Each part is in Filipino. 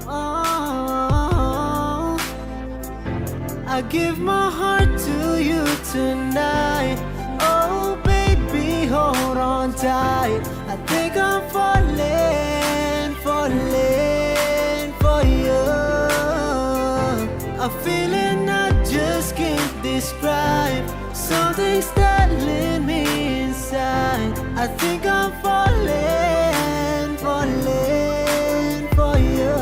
Oh, I give my heart to you tonight. Oh baby, hold on tight. I think I'm falling, falling for you. A feeling I just can't describe. Something's telling me inside. I think I'm falling, falling for you.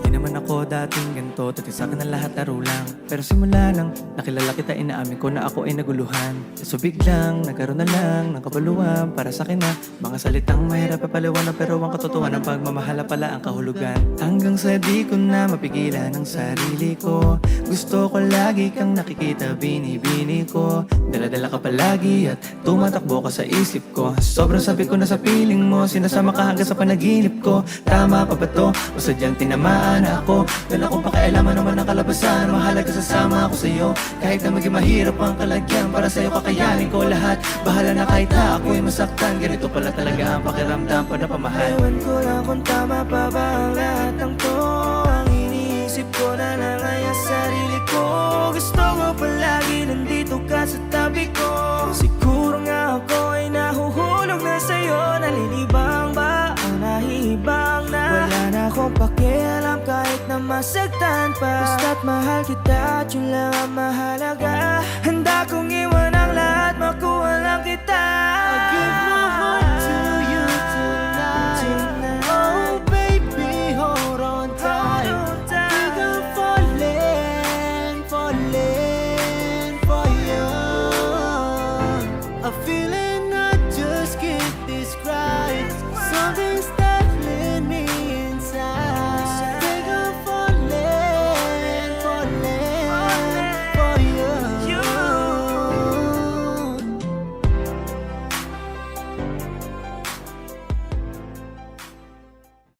Di naman ako dating ganito, dati sa akin ang lahat laro lang. Pero simula nang nakilala kita, inaamin ko na ako ay naguluhan. So biglang nagkaroon na lang ng kabaluan para sa akin na mga salitang mahirap papaliwanag, pero ang katotohanan ng pagmamahala pala ang kahulugan. Hanggang sa di ko na mapigilan ang sarili ko, gusto ko lagi kang nakikita, binibini ko. Dala-dala ka palagi at tumatakbo ka sa isip ko. Sobrang sabi ko na sa piling mo, sinasama ka hanggang sa panaginip ko. Tama pa ba to? O sadyang tinamaan ako? Wala akong pakialaman naman ang kalabasan. Mahalaga sasama ako sa'yo, kahit na maging mahirap ang kalagyan. Para sa'yo kakayanin ko lahat. Bahala na kahit na ako'y masaktan. Ganito pala talaga ang pakiramdam pa na pamahal. Ewan ko lang kung tama pa ba ang lahat ng to. Ang iniisip ko na lang ay ang sarili ko. Gusto ko palagi nandito ka sa tabi ko. Siguro nga ako ay nahuhulog na sa'yo. Nalilibang ba o nahihibang na? Wala na akong pakialam kahit na masagtan pa. Basta't mahal kita at yun lang ang mahalaga. Handa kong iwan